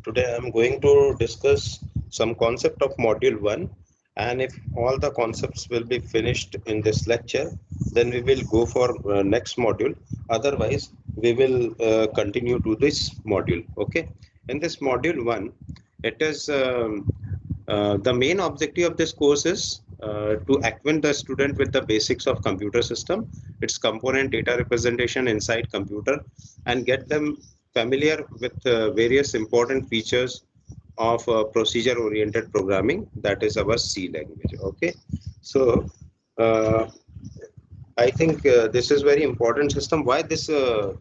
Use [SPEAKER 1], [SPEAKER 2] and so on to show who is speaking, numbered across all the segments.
[SPEAKER 1] Today I'm going to discuss some concept of module 1, and if all the concepts will be finished in this lecture, then we will go for next module. Otherwise, we will continue to this module. Okay. In this module 1, it is the main objective of this course is to acquaint the student with the basics of computer system, its component data representation inside computer, and get them familiar with various important features of procedure oriented programming, that is our C language. Okay. So uh, I think this is very important system. Why this uh,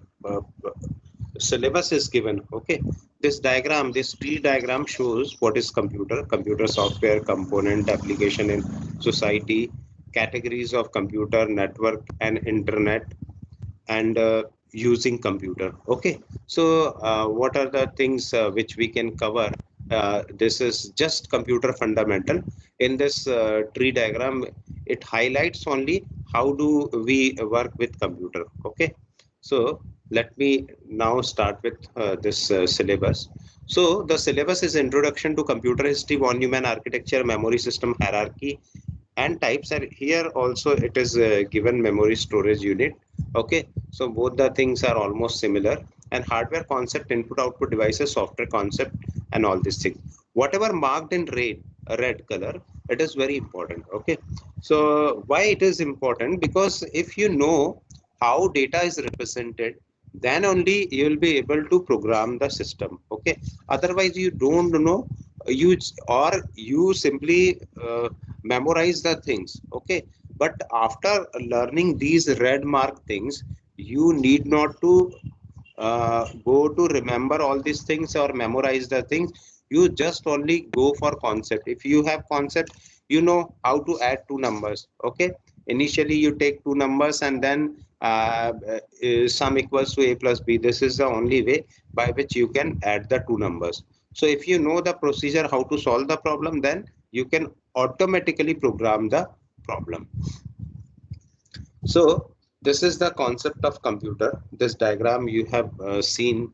[SPEAKER 1] syllabus is given? Okay, this diagram, this tree diagram shows what is computer software, component, application in society, categories of computer, network and internet, and using computer. Okay, so what are the things which we can cover? This is just computer fundamental. In this tree diagram, it highlights only how do we work with computer. Okay, so let me now start with this syllabus. So the syllabus is introduction to computer history, von Neumann architecture, memory system hierarchy, and types are here. Also it is given memory storage unit. Okay, so both the things are almost similar, and hardware concept, input output devices, software concept, and all these things. Whatever marked in red color, it is very important. Okay, so why it is important? Because if you know how data is represented, then only you will be able to program the system. Okay, otherwise you don't know, you or you simply memorize the things. Okay, but after learning these red mark things, you need not to go to remember all these things or memorize the things. You just only go for concept. If you have concept, you know how to add two numbers. Okay, initially you take two numbers and then sum equals to a plus b. This is the only way by which you can add the two numbers. So if you know the procedure how to solve the problem, then you can automatically program the problem. So this is the concept of computer. This diagram you have seen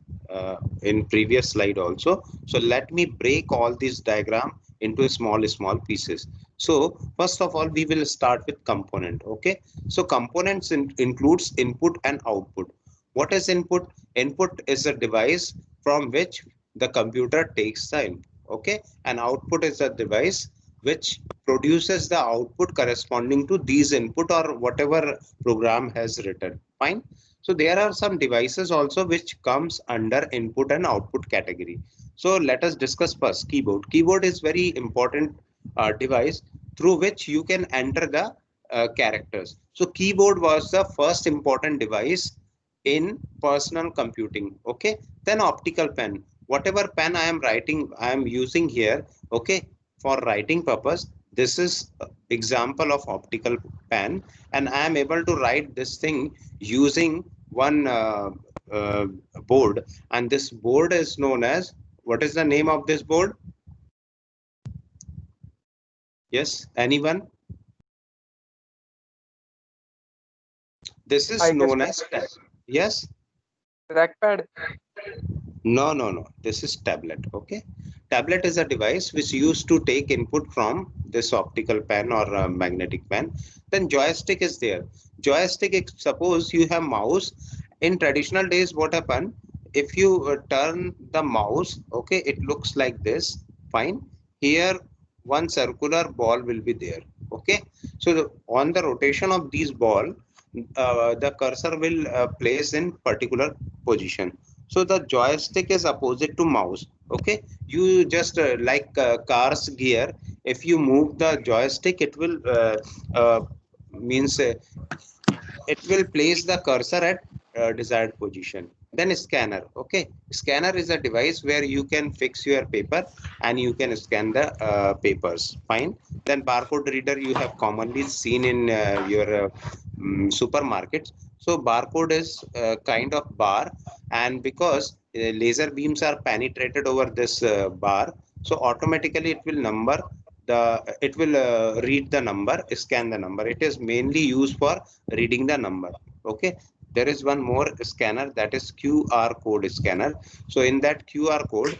[SPEAKER 1] in previous slide also. So let me break all these diagram into small pieces. So first of all, we will start with component. Okay, so components includes input and output. What is input? Input is a device from which the computer takes the input. Okay, and output is a device which produces the output corresponding to these input or whatever program has written. Fine. So there are some devices also which comes under input and output category. So let us discuss first keyboard. Keyboard is very important device through which you can enter the characters. So keyboard was the first important device in personal computing. Okay, then optical pen. Whatever pen I am writing, I am using here. Okay, for writing purpose, this is example of optical pen, and I am able to write this thing using one uh, board, and this board is known as, what is the name of this board? Yes, anyone? This is
[SPEAKER 2] I guess
[SPEAKER 1] known as yes.
[SPEAKER 2] trackpad.
[SPEAKER 1] No. This is tablet. Okay. Tablet is a device which used to take input from this optical pen or magnetic pen. Then joystick is there. Joystick, suppose you have mouse. In traditional days, what happened? If you turn the mouse, okay, it looks like this. Fine. Here, one circular ball will be there. Okay. So on the rotation of these ball, the cursor will place in particular position. So the joystick is opposite to mouse. Okay, you just like car's gear, if you move the joystick, it will means it will place the cursor at desired position. Then scanner. Okay, scanner is a device where you can fix your paper and you can scan the papers. Fine. Then barcode reader you have commonly seen in your supermarkets. So barcode is a kind of bar, and because laser beams are penetrated over this bar, so automatically it will read the number, scan the number. It is mainly used for reading the number. Okay, there is one more scanner, that is QR code scanner. So in that QR code,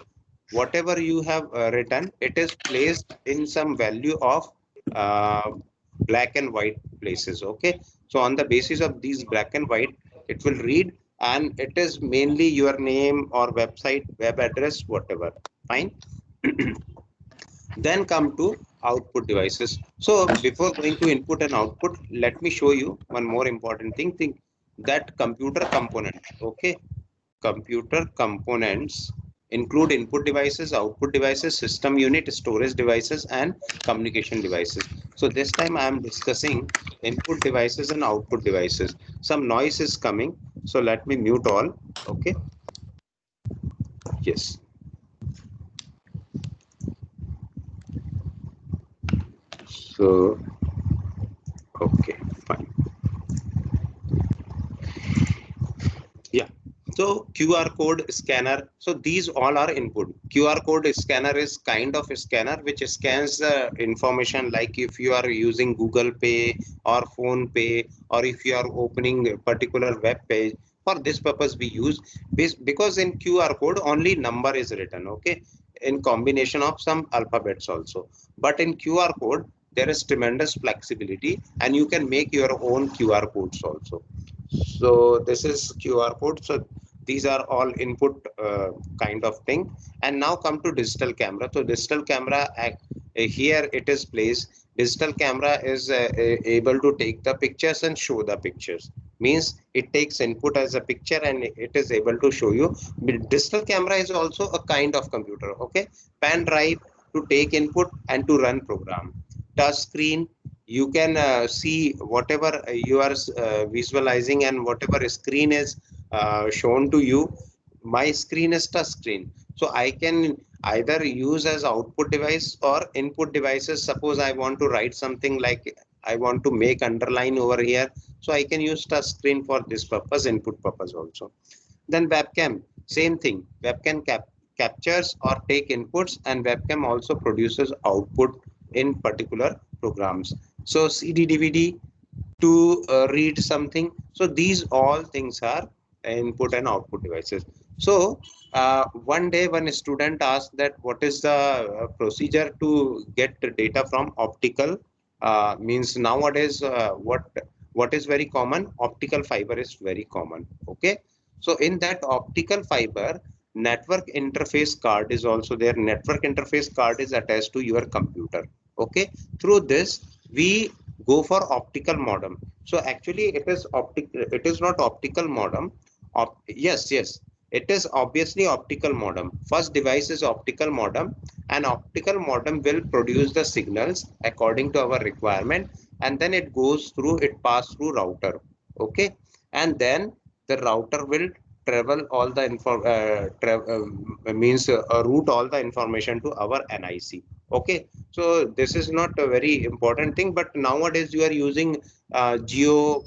[SPEAKER 1] whatever you have written, it is placed in some value of uh, black and white places. Okay, so on the basis of these black and white, it will read, and it is mainly your name or website, web address, whatever. Fine. Then come to output devices. So before going to input and output, let me show you one more important thing. Think that computer component. Okay, computer components include input devices, output devices, system unit, storage devices, and communication devices. So this time I am discussing input devices and output devices. Some noise is coming, so let me mute all. Okay. Yes. So okay, fine. Yeah. So QR code scanner. So these all are input. QR code scanner is kind of a scanner which scans the information, like if you are using Google Pay or Phone Pay, or if you are opening a particular web page. For this purpose we use this, because in QR code only number is written, okay, in combination of some alphabets also. But in QR code there is tremendous flexibility, and you can make your own QR codes also. So this is QR code. So these are all input kind of thing. And now come to digital camera. So digital camera, here it is placed. Digital camera is able to take the pictures and show the pictures. Means it takes input as a picture and it is able to show you. Digital camera is also a kind of computer. Okay, pen drive to take input and to run program. Touch screen, you can see whatever you are visualizing, and whatever screen is shown to you. My screen is touch screen, so I can either use as output device or input devices. Suppose I want to write something, like I want to make underline over here, so I can use touch screen for this purpose, input purpose also. Then webcam, same thing. Webcam captures or take inputs, and webcam also produces output in particular programs. So CD, DVD to read something. So these all things are input and output devices. So one day one student asked that what is the procedure to get the data from optical, means nowadays what is very common, optical fiber is very common. Okay, so in that optical fiber, network interface card is also there. Network interface card is attached to your computer. Okay, through this we go for optical modem. So actually it is it is not optical modem. Yes, it is obviously optical modem. First device is optical modem, and optical modem will produce the signals according to our requirement, and then it goes through, it pass through router. Okay, and then the router will travel all the info means route all the information to our NIC. Okay, so this is not a very important thing, but nowadays you are using geo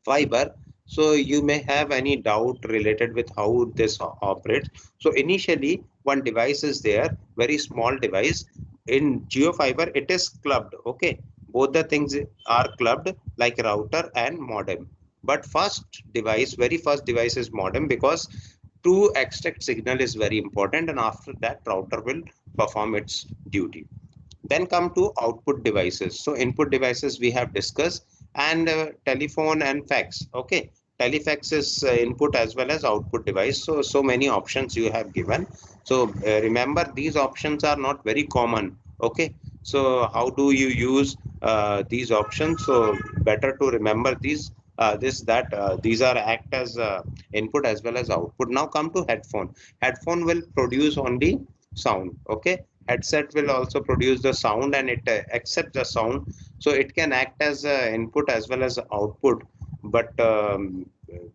[SPEAKER 1] fiber, so you may have any doubt related with how this operates. So initially one device is there, very small device. In geo fiber it is clubbed. Okay, both the things are clubbed like router and modem. But first device, very first device is modem, because to extract signal is very important, and after that router will perform its duty. Then come to output devices. So input devices we have discussed, and telephone and fax. Okay, telefax is input as well as output device. So many options you have given. So remember, these options are not very common. Okay, so how do you use these options? So better to remember these. These are act as input as well as output. Now come to headphone. Headphone will produce only sound. Okay, headset will also produce the sound, and it accepts the sound, so it can act as input as well as output. But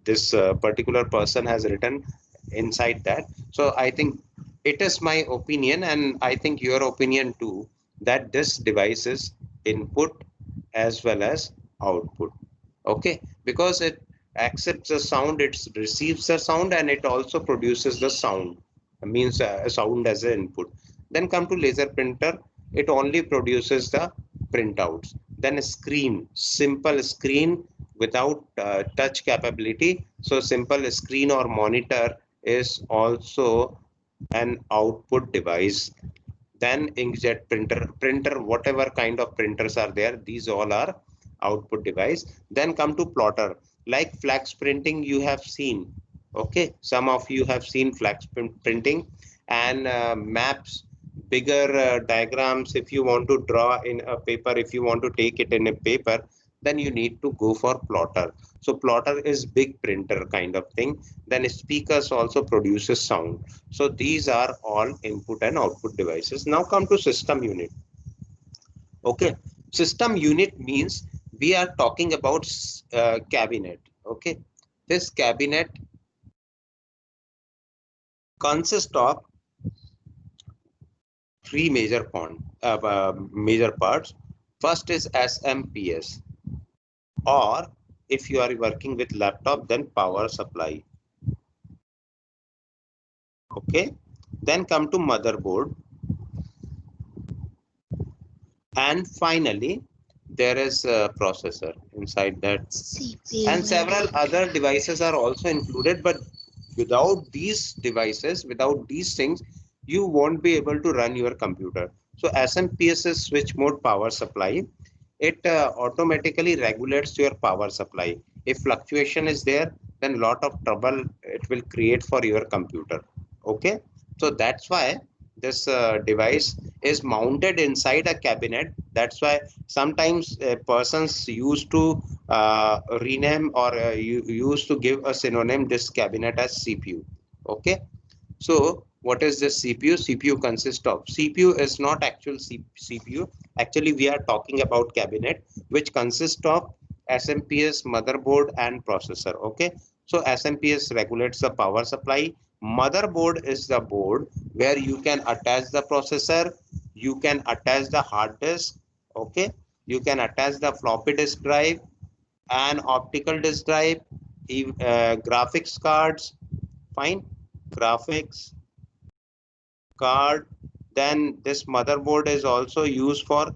[SPEAKER 1] this particular person has written inside that. So I think it is my opinion, and I think your opinion too, that this device is input as well as output. Okay, because it accepts the sound, it receives the sound, and it also produces the sound, means a sound as an input. Then come to laser printer, it only produces the printouts. Then a screen, simple screen without touch capability. So simple screen or monitor is also an output device. Then inkjet printer, whatever kind of printers are there, these all are output device. Then come to plotter, like flex printing you have seen. Okay, some of you have seen flex printing, and maps, bigger diagrams. If you want to draw in a paper, if you want to take it in a paper, then you need to go for plotter. So plotter is big printer kind of thing. Then speakers also produces sound. So these are all input and output devices. Now come to system unit. Okay, system unit means we are talking about cabinet. Okay, this cabinet consists of three major parts. First is SMPS, or if you are working with laptop, then power supply. Okay, then come to motherboard, and finally there is a processor inside that, CPU, and several other devices are also included. But without these devices, without these things, you won't be able to run your computer. So SMPS is switch mode power supply. It automatically regulates your power supply. If fluctuation is there, then lot of trouble it will create for your computer. Okay, so that's why this device is mounted inside a cabinet. That's why sometimes persons used to rename, or used to give a synonym this cabinet as CPU. Okay, so what is this CPU? CPU consists of, CPU is not actual CPU. Actually, we are talking about cabinet which consists of SMPS, motherboard and processor. Okay, so SMPS regulates the power supply. Motherboard is the board where you can attach the processor, you can attach the hard disk. Okay, you can attach the floppy disk drive and optical disk drive, graphics cards. Fine, graphics card. Then this motherboard is also used for,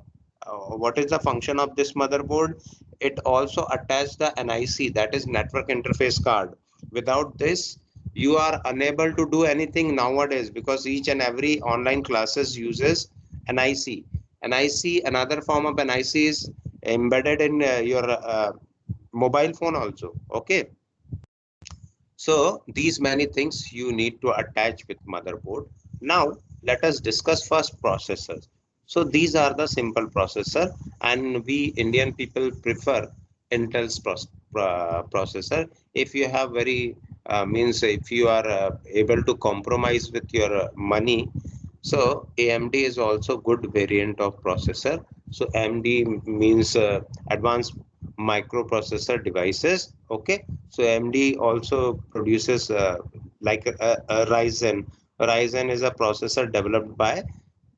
[SPEAKER 1] what is the function of this motherboard? It also attaches the NIC, that is network interface card. Without this you are unable to do anything nowadays, because each and every online classes uses NIC. NIC, another form of NIC, is embedded in your mobile phone also. Okay, so these many things you need to attach with motherboard. Now let us discuss first processors. So these are the simple processor, and we Indian people prefer Intel's processor. If you have very means, if you are able to compromise with your money, so AMD is also good variant of processor. So AMD means advanced microprocessor devices. Okay, so AMD also produces like a Ryzen. Ryzen is a processor developed by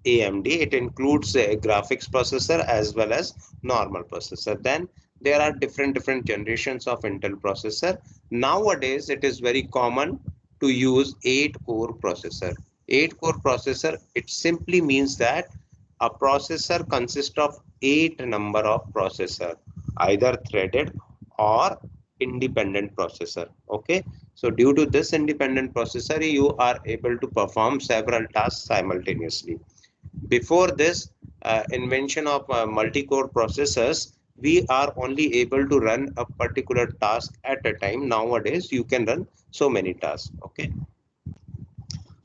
[SPEAKER 1] AMD. It includes a graphics processor as well as normal processor. Then there are different generations of Intel processor. Nowadays it is very common to use 8-core processor. 8-core processor, it simply means that a processor consists of 8 number of processor, either threaded or independent processor. Okay, so due to this independent processor, you are able to perform several tasks simultaneously. Before this invention of multi-core processors, we are only able to run a particular task at a time. Nowadays you can run so many tasks. Okay,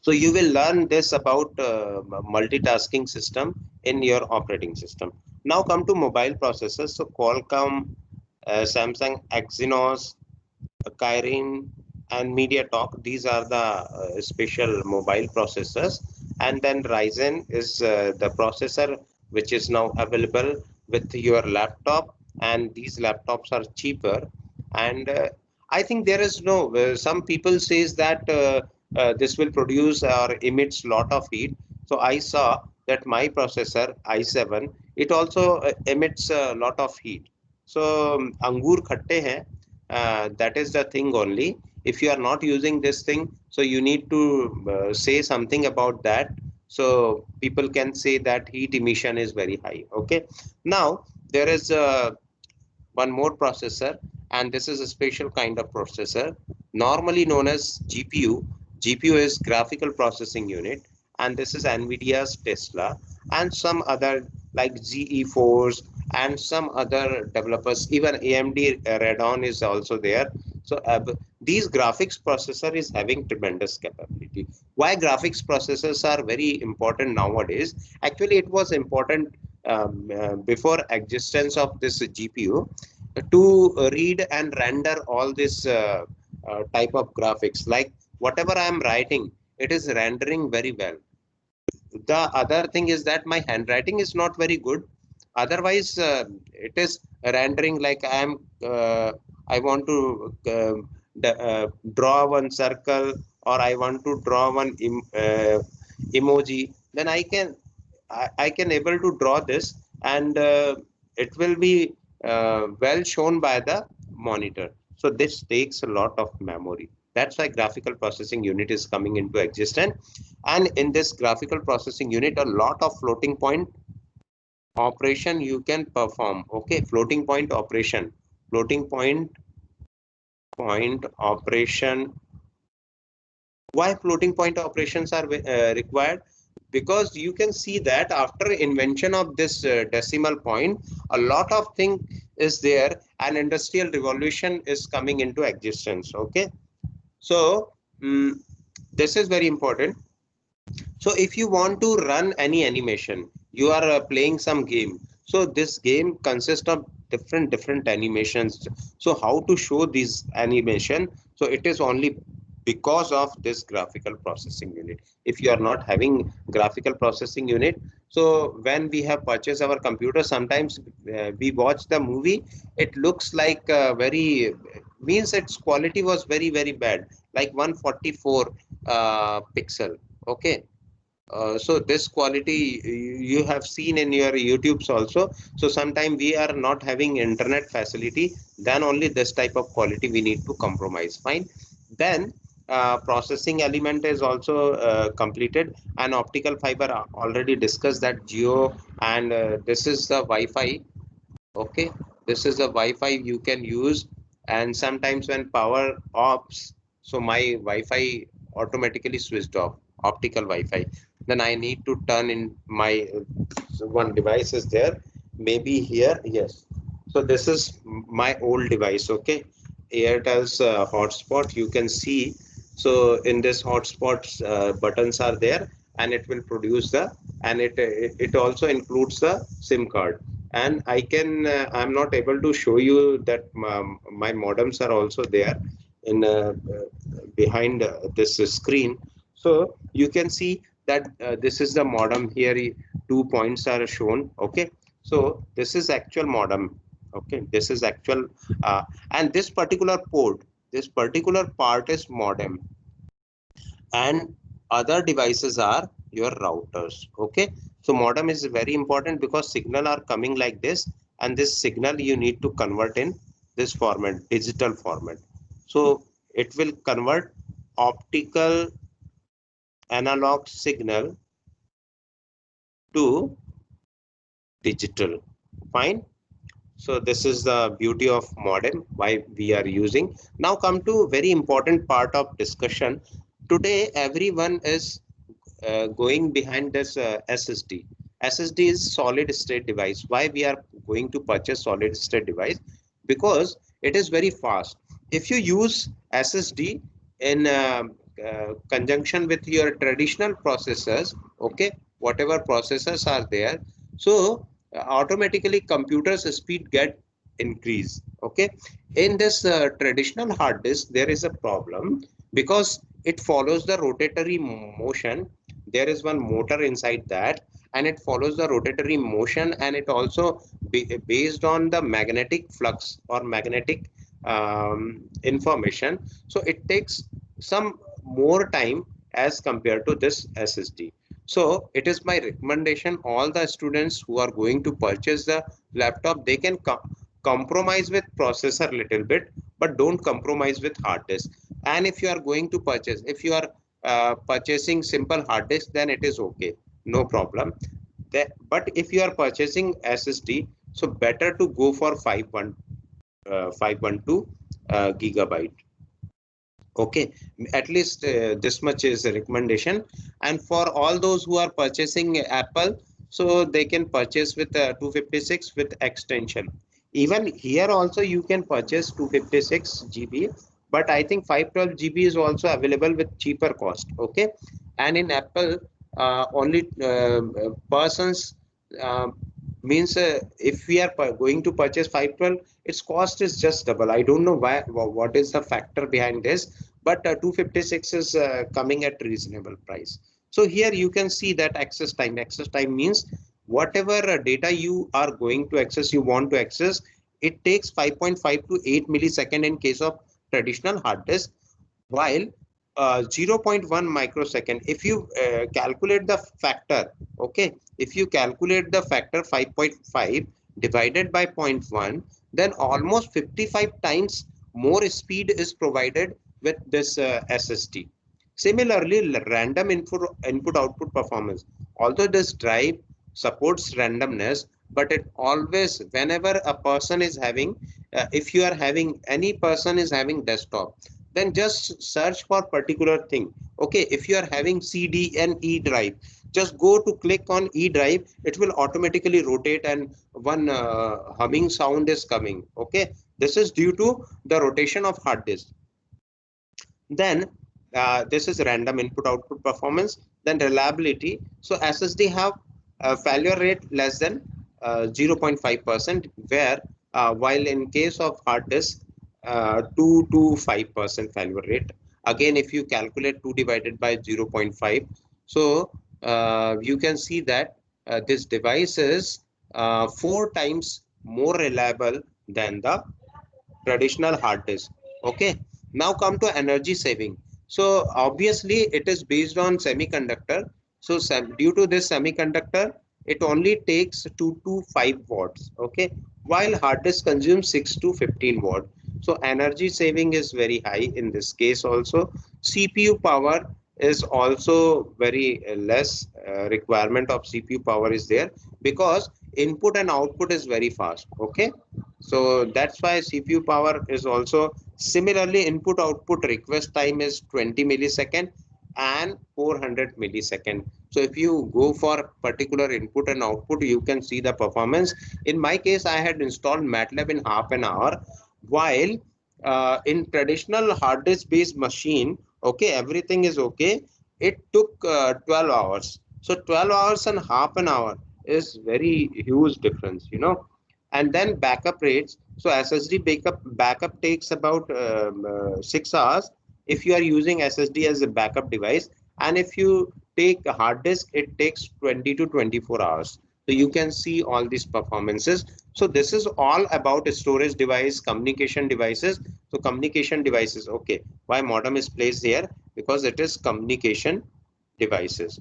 [SPEAKER 1] so you will learn this about multitasking system in your operating system. Now come to mobile processors. So Qualcomm, Samsung Exynos, Kirin and MediaTek, these are the special mobile processors. And then Ryzen is the processor which is now available with your laptop, and these laptops are cheaper. And I think there is no, some people says that this will produce or emits lot of heat. So I saw that my processor i7, it also emits a lot of heat. So अंगूर खट्टे हैं, that is the thing only. If you are not using this thing, so you need to say something about that, so people can say that heat emission is very high. Okay, now there is one more processor, and this is a special kind of processor normally known as GPU. GPU is graphical processing unit, and this is NVIDIA's Tesla, and some other like GE4s and some other developers, even AMD Radeon is also there. So these graphics processor is having tremendous capability. Why graphics processors are very important nowadays? Actually, it was important before existence of this GPU to read and render all this type of graphics. Like whatever I am writing, it is rendering very well. The other thing is that my handwriting is not very good. Otherwise, it is rendering like I want to draw one circle, or I want to draw one emoji. Then I can able to draw this, and it will be well shown by the monitor. So this takes a lot of memory. That's why graphical processing unit is coming into existence. And in this graphical processing unit, a lot of floating point operation you can perform. Okay, floating point operation, floating point operation. Why floating point operations are required? Because you can see that after invention of this decimal point, a lot of thing is there, and industrial revolution is coming into existence. Okay, so this is very important. So if you want to run any animation, you are playing some game. So this game consists of different animations. So how to show this animation? So it is only because of this graphical processing unit. If you are not having graphical processing unit, so when we have purchased our computer, sometimes we watch the movie, it looks like very, means its quality was very bad, like 144 pixel. Okay, so this quality you have seen in your YouTubes also. So sometime we are not having internet facility, then only this type of quality we need to compromise. Fine. Then processing element is also completed, and optical fiber already discussed that Geo, and this is the Wi-Fi. Okay, this is the Wi-Fi you can use, and sometimes when power ops, so my Wi-Fi automatically switched off, optical Wi-Fi. Then I need to turn in my so one device is there, maybe here, yes. So this is my old device. Okay, Airtel's hotspot. You can see. So in this hotspots, buttons are there, and it will produce the, and it also includes the SIM card. And I'm not able to show you that my modems are also there in behind this screen. So you can see that this is the modem here. 2 points are shown. Okay, so this is actual modem. Okay, this is actual, and this particular port, this particular part is modem, and other devices are your routers. Okay, so modem is very important because signal are coming like this, and this signal you need to convert in this format, digital format. So it will convert optical analog signal to digital. Fine. So this is the beauty of modem, why we are using. Now come to very important part of discussion. Today everyone is going behind this SSD. SSD is solid state device. Why we are going to purchase solid state device? Because it is very fast. If you use SSD in conjunction with your traditional processors, okay, whatever processors are there, so automatically computer's speed get increase. Okay, in this traditional hard disk there is a problem because it follows the rotatory motion. There is one motor inside that, and it follows the rotatory motion, and it also based on the magnetic flux or magnetic information. So it takes some more time as compared to this SSD. So it is my recommendation, all the students who are going to purchase the laptop, they can compromise with processor little bit, but don't compromise with hard disk. And if you are going to purchase, if you are purchasing simple hard disk, then it is okay, no problem. But if you are purchasing SSD, so better to go for 512 gigabyte. Okay, at least this much is a recommendation. And for all those who are purchasing Apple, so they can purchase with 256 with extension. Even here also you can purchase 256 GB, but I think 512 GB is also available with cheaper cost. Okay, and in Apple, only persons uh, means if we are going to purchase 512, its cost is just double. I don't know why, what is the factor behind this, but 256 is coming at reasonable price. So here you can see that access time means whatever data you are going to access, you want to access, it takes 5.5 to 8 millisecond in case of traditional hard disk, while 0.1 microsecond if you calculate the factor. Okay, if you calculate the factor 5.5 divided by 0.1, then almost 55 times more speed is provided with this SSD. Similarly, random input output performance, although this drive supports randomness, but it always, whenever a person is having if you are having, any person is having desktop, then just search for particular thing. Okay, if you are having CD and E drive, just go to click on E drive, it will automatically rotate and one humming sound is coming. Okay, this is due to the rotation of hard disk. Then this is random input output performance. Then reliability, so SSD have a failure rate less than 0.5%, where while in case of hard disk 2 to 5% failure rate. Again, if you calculate 2 divided by 0.5, so you can see that this device is 4 times more reliable than the traditional hard disk. Okay, now come to energy saving. So obviously it is based on semiconductor. So due to this semiconductor, it only takes 2 to 5 watts. Okay, while hard disk consumes 6 to 15 watt. So energy saving is very high in this case. Also CPU power is also very less, requirement of CPU power is there, because input and output is very fast. Okay, so that's why CPU power is also similarly. Input output request time is 20 millisecond and 400 millisecond. So if you go for particular input and output, you can see the performance. In my case, I had installed MATLAB in half an hour, while in traditional hard disk based machine, okay, everything is okay, it took 12 hours. So 12 hours and half an hour is very huge difference, you know. And then backup rates, so SSD backup takes about 6 hours if you are using SSD as a backup device, and if you take a hard disk, it takes 20 to 24 hours. So you can see all these performances. So this is all about storage device, communication devices. So communication devices, okay, why modem is placed here? Because it is communication devices.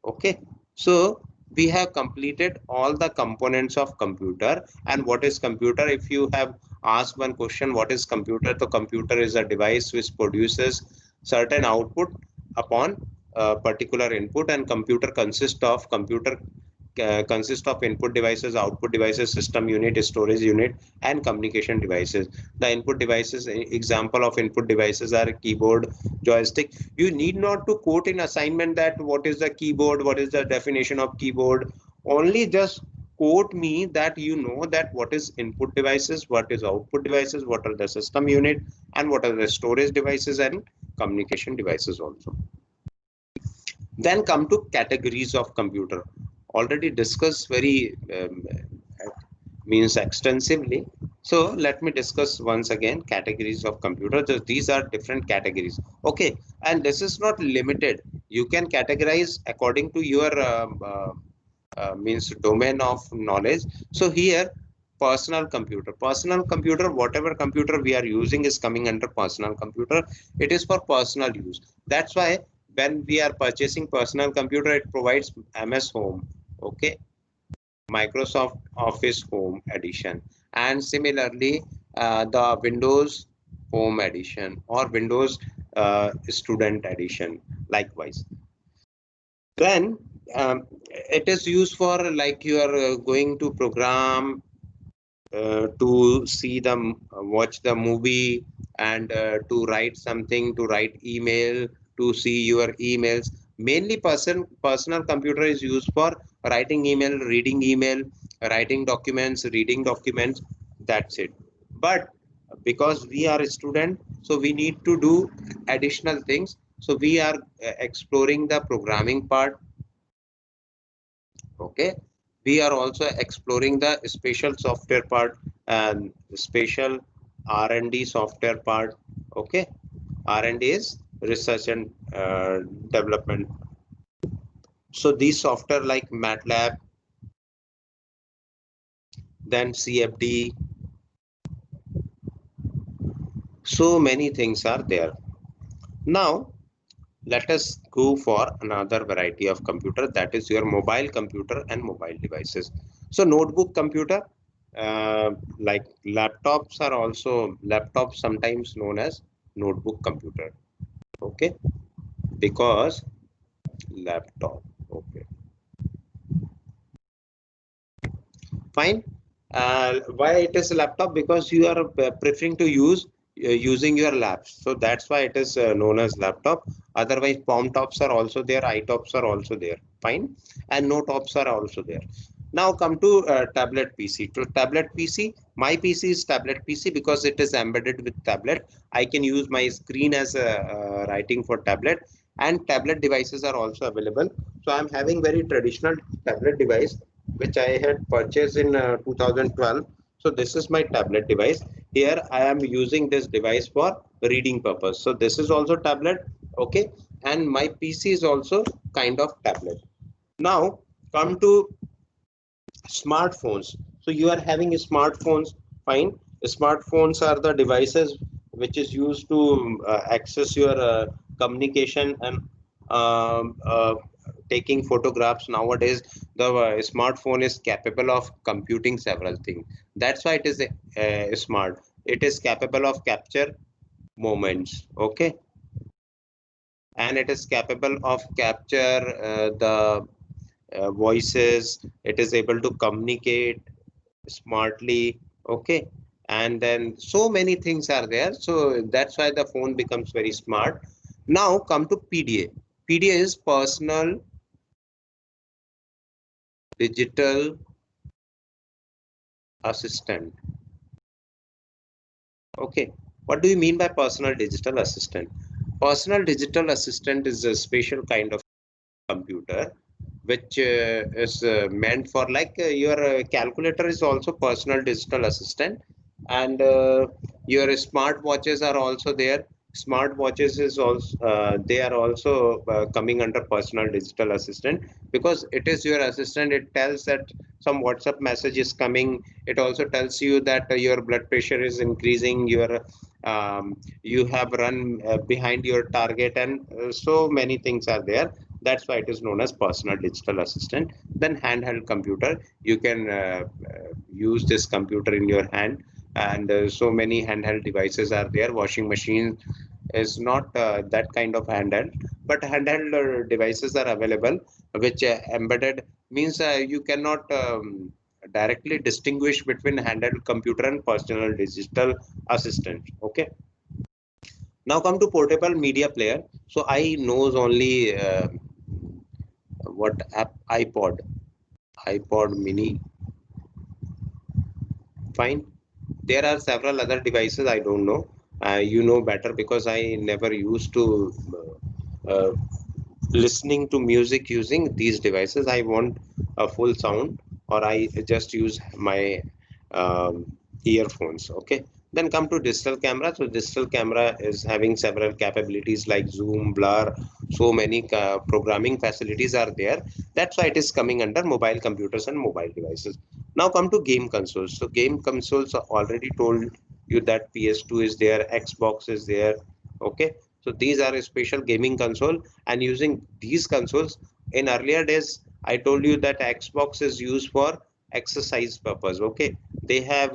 [SPEAKER 1] Okay, so we have completed all the components of computer. And what is computer? If you have asked one question, what is computer? The computer is a device which produces certain output upon a particular input, and computer consists of input devices, output devices, system unit, storage unit, and communication devices. The input devices, example of input devices are keyboard, joystick. You need not to quote in assignment that what is the keyboard, what is the definition of keyboard. Only just quote me that you know that what is input devices, what is output devices, what are the system unit, and what are the storage devices and communication devices also. Then come to categories of computer. Already discussed very means extensively. So let me discuss once again categories of computer. These are different categories. Okay, and this is not limited. You can categorize according to your means domain of knowledge. So here, personal computer, whatever computer we are using is coming under personal computer. It is for personal use. That's why when we are purchasing personal computer, it provides MS Home, okay, Microsoft Office Home Edition, and similarly the Windows Home Edition or Windows Student Edition likewise. Then it is used for like you are going to program to see the watch the movie, and to write something, to write email, to see your emails. Mainly personal computer is used for writing email, reading email, writing documents, reading documents. That's it. But because we are a student, so we need to do additional things. So we are exploring the programming part. Okay, we are also exploring the special software part and special R&D software part. Okay, R&D is research and development. So these software like MATLAB, then CFD, so many things are there. Now let us go for another variety of computer, that is your mobile computer and mobile devices. So notebook computer, like laptops are also laptops sometimes known as notebook computer. Okay, because laptop. Okay, fine. Why it is a laptop? Because you are preferring to use using your laps, so that's why it is known as laptop. Otherwise palm tops are also there, tops are also there, fine, and no tops are also there. Now come to tablet PC. To tablet PC, my PC is tablet PC because it is embedded with tablet. I can use my screen as a writing for tablet, and tablet devices are also available. So I'm having very traditional tablet device which I had purchased in 2012. So this is my tablet device. Here I am using this device for reading purpose. So this is also tablet. Okay, and my PC is also kind of tablet. Now come to smartphones. So you are having smartphones, fine. Smartphones are the devices which is used to access your communication and taking photographs. Nowadays the smartphone is capable of computing several things. That's why it is smart. It is capable of capture moments. Okay, and it is capable of capture the voices. It is able to communicate smartly. Okay, and then so many things are there, so that's why the phone becomes very smart. Now come to PDA. PDA is personal digital assistant. Okay, what do you mean by personal digital assistant? Personal digital assistant is a special kind of computer which is meant for, like, your calculator is also personal digital assistant, and your smart watches are also there. Smart watches is also they are also coming under personal digital assistant, because it is your assistant. It tells that some WhatsApp message is coming. It also tells you that your blood pressure is increasing, your you have run behind your target, and so many things are there. That's why it is known as personal digital assistant. Then handheld computer, you can use this computer in your hand, and so many handheld devices are there. Washing machine is not that kind of handheld, but handheld devices are available which embedded means you cannot directly distinguish between handheld computer and personal digital assistant. Okay, now come to portable media player. So I knows only what app? iPod mini, fine. There are several other devices I don't know. You know better, because I never used to listening to music using these devices. I want a full sound, or I just use my earphones. Okay, then come to digital camera. So digital camera is having several capabilities like zoom, blur, so many programming facilities are there. That's why it is coming under mobile computers and mobile devices. Now come to game consoles. So game consoles are already told you that PS2 is there, Xbox is there. Okay, so these are a special gaming console, and using these consoles, in earlier days I told you that Xbox is used for exercise purpose. Okay, they have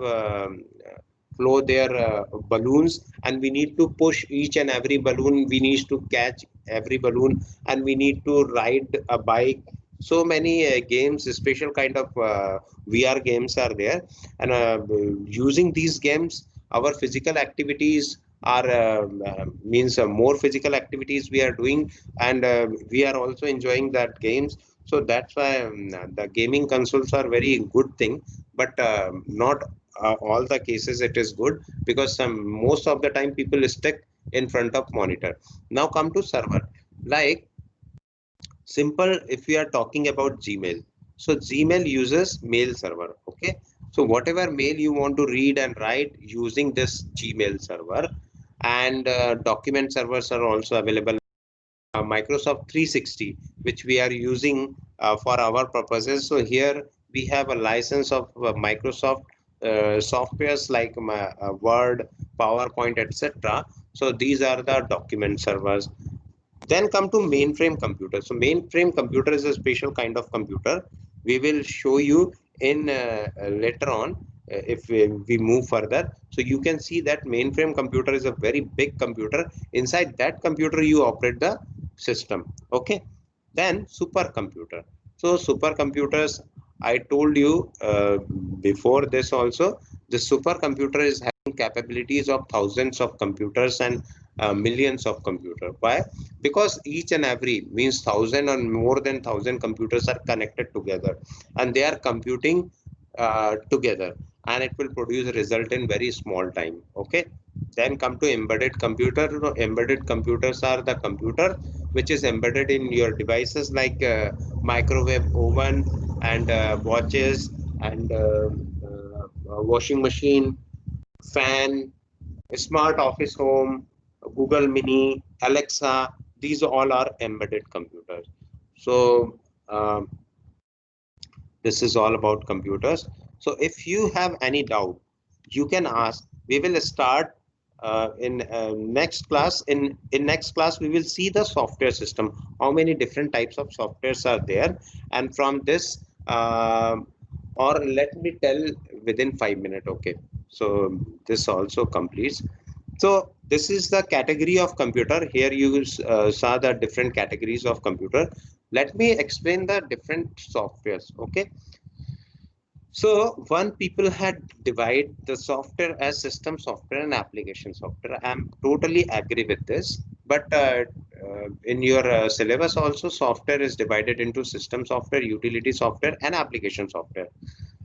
[SPEAKER 1] flow their balloons, and we need to push each and every balloon. We need to catch every balloon, and we need to ride a bike. so many games, special kind of VR games are there, and using these games, our physical activities are means more physical activities we are doing, and we are also enjoying that games. So that's why the gaming consoles are very good thing, but not all the cases it is good, because most of the time people stick in front of monitor. Now come to server. Like simple, if we are talking about Gmail, so Gmail uses mail server. Okay, so whatever mail you want to read and write using this Gmail server, and document servers are also available. Microsoft 360, which we are using for our purposes. So here we have a license of Microsoft softwares like Word, PowerPoint, etc. So these are the document servers. Then come to mainframe computer. So mainframe computer is a special kind of computer. We will show you in later on if we move further. So you can see that mainframe computer is a very big computer. Inside that computer, you operate the system. Okay. Then supercomputer. So supercomputers, I told you before this also, the supercomputer is having capabilities of thousands of computers and millions of computers. Why? Because each and every means thousand or more than thousand computers are connected together, and they are computing together, and it will produce a result in very small time. Okay. Then come to embedded computer. You know, embedded computers are the computer which is embedded in your devices like microwave oven and watches and washing machine, fan, smart office home, Google Mini, Alexa. These all are embedded computers. So this is all about computers. So if you have any doubt, you can ask. We will start in next class. In next class, we will see the software system. How many different types of softwares are there, and from this, or let me tell within 5 minutes. Okay. So this also completes. So this is the category of computer. Here you saw the different categories of computer. Let me explain the different softwares. Okay. So one people had divided the software as system software and application software. I'm totally agree with this. But in your syllabus also, software is divided into system software, utility software, and application software.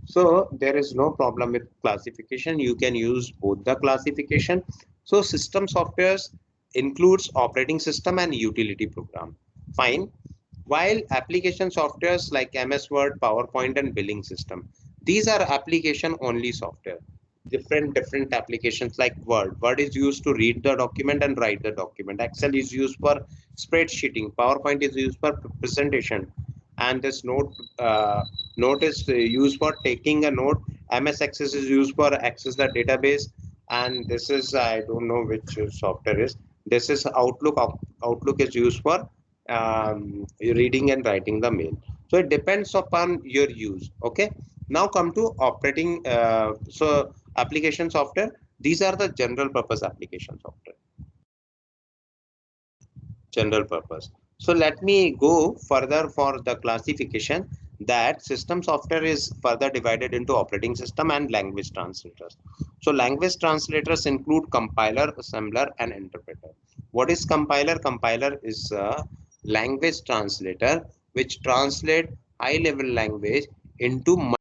[SPEAKER 1] So there is no problem with classification. You can use both the classification. So system softwares includes operating system and utility program. Fine. While application softwares like MS Word, PowerPoint, and billing system, these are application only software. Different applications like Word. Word is used to read the document and write the document. Excel is used for spreadsheeting. PowerPoint is used for presentation. And this note is used for taking a note. MS Access is used for access the database. And this is, I don't know which software is. This is Outlook. Outlook is used for reading and writing the mail. So it depends upon your use. Okay. Now come to operating. So application software. These are the general purpose application software. General purpose. So let me go further for the classification, that system software is further divided into operating system and language translators. So language translators include compiler, assembler, and interpreter. What is compiler? Compiler is a language translator which translate high level language into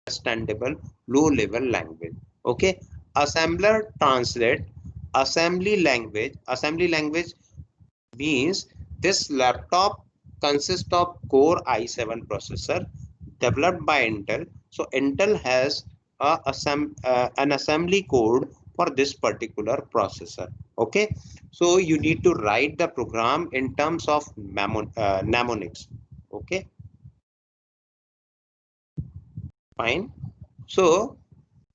[SPEAKER 1] understandable low level language. Okay. Assembler translate assembly language means this laptop consists of Core i7 processor developed by Intel. So Intel has an assembly code for this particular processor. Okay, so you need to write the program in terms of mnemonics. Okay, fine. So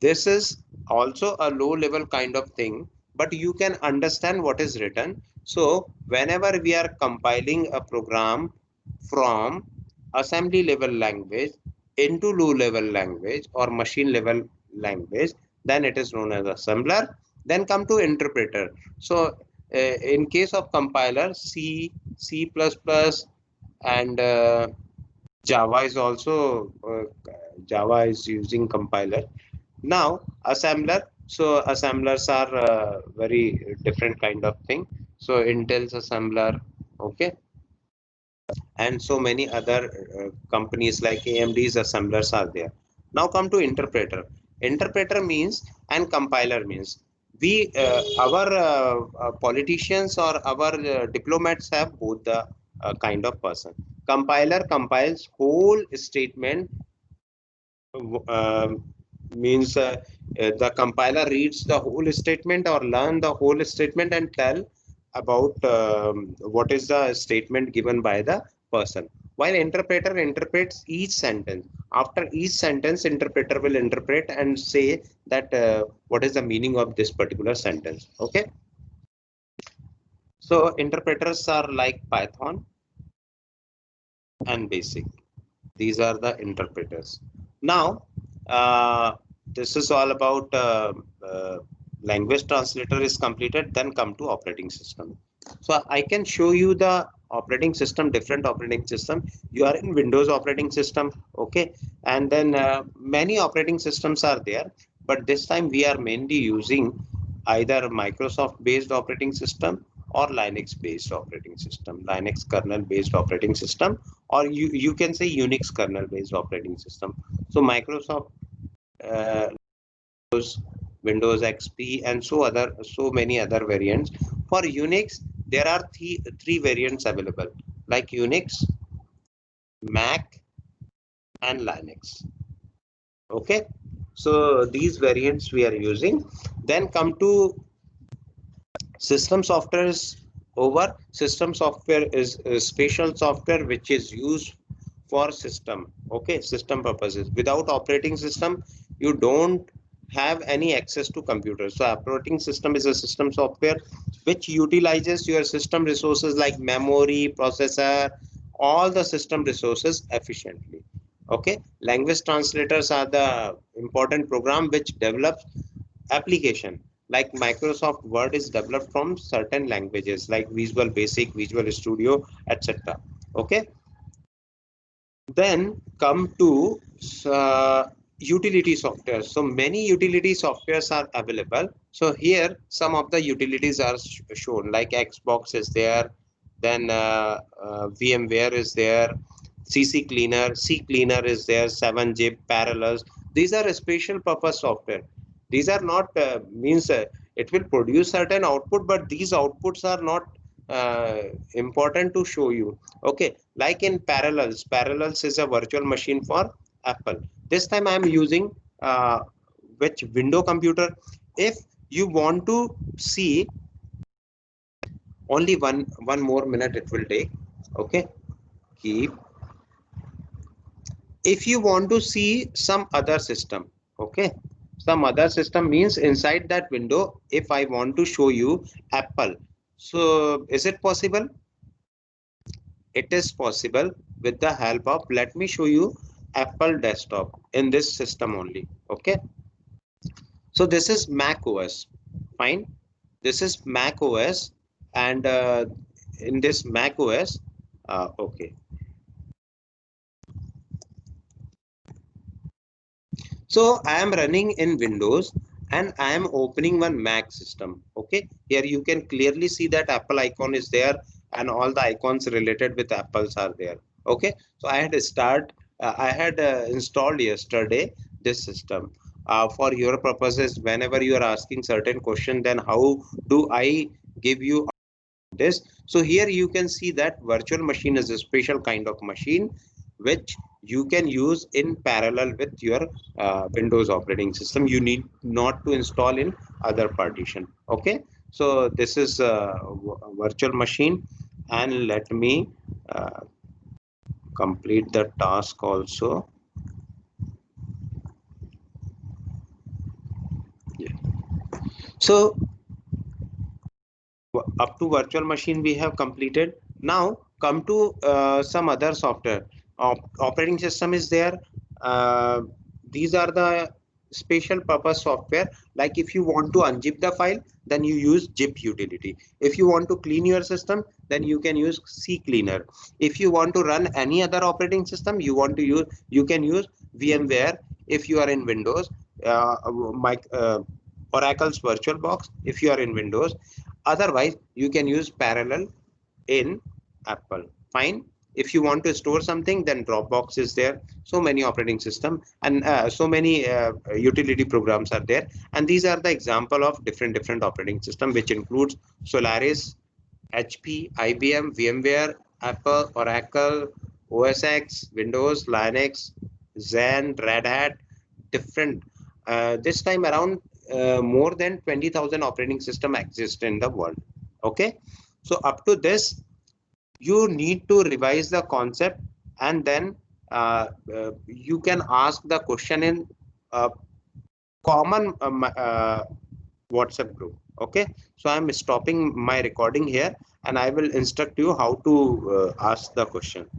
[SPEAKER 1] this is also a low level kind of thing, but you can understand what is written. So whenever we are compiling a program from assembly level language into low level language or machine level language, then it is known as assembler. Then come to interpreter. So in case of compiler, C, C++, and Java is also Java is using compiler. Now assembler. So assemblers are very different kind of thing. So Intel's assembler, okay, and so many other companies like AMD's assemblers are there. Now come to interpreter. Interpreter means and compiler means we our politicians or our diplomats have both the kind of person. Compiler compiles whole statement, uh, means the compiler reads the whole statement or learn the whole statement and tell about what is the statement given by the person, while interpreter interprets each sentence. After each sentence, interpreter will interpret and say that what is the meaning of this particular sentence. Okay, so interpreters are like Python and basic. These are the interpreters. Now, this is all about language translator is completed, then come to operating system. So I can show you the operating system, different operating system. You are in Windows operating system, okay? And then many operating systems are there, but this time we are mainly using either Microsoft based operating system or Linux based operating system, Linux kernel based operating system, or you can say Unix kernel based operating system. So Microsoft, uh, Windows XP, and so many other variants. For Unix, there are three variants available, like Unix, Mac, and Linux. Okay, so these variants we are using. Then come to system software is over. System software is a special software which is used for system, okay, system purposes. Without operating system, you don't have any access to computers. So operating system is a system software which utilizes your system resources like memory, processor, all the system resources efficiently. Okay, language translators are the important program which develops application, like Microsoft Word is developed from certain languages like Visual Basic, Visual Studio, etc. Okay, then come to utility software. So many utility softwares are available. So here some of the utilities are shown, like Xbox is there, then VMware is there, CC Cleaner, C Cleaner is there, 7-zip, Parallels. These are a special purpose software. These are not means it will produce certain output, but these outputs are not important to show you. Okay, like in Parallels is a virtual machine for Apple. This time I am using which window computer. If you want to see, only one more minute it will take. Okay, keep. If you want to see some other system, okay, some other system means inside that window, if I want to show you Apple, so is it possible? It is possible with the help of, let me show you Apple desktop in this system only. Okay, so this is Mac OS. Fine, this is Mac OS, and in this Mac OS, okay, so I am running in Windows and I am opening one Mac system. Okay, here you can clearly see that Apple icon is there and all the icons related with Apples are there. Okay, so I had installed yesterday this system. For your purposes, whenever you are asking certain question, then how do I give you this? So here you can see that virtual machine is a special kind of machine which you can use in parallel with your Windows operating system. You need not to install in other partition. Okay, so this is a virtual machine, and let me uh, complete the task also. Yeah. So up to virtual machine we have completed. Now come to some other software. Operating system is there. uh, these are the
[SPEAKER 2] special purpose software, like if you want to unzip the file, then you use zip utility. If you want to clean your system, then you can use CCleaner. If you want to run any other operating system, you can use VMware if you are in Windows, Oracle's VirtualBox if you are in Windows. Otherwise, you can use Parallel in Apple. Fine. If you want to store something, then Dropbox is there. So many operating system and so many utility programs are there. And these are the example of different operating system, which includes Solaris, HP, IBM, VMware, Apple, Oracle, OS X, Windows, Linux, Zen, Red Hat, different. This time around, more than 20,000 operating system exist in the world. Okay, so up to this, you need to revise the concept, and then you can ask the question in a common WhatsApp group. Okay, so I'm stopping my recording here, and I will instruct you how to ask the question.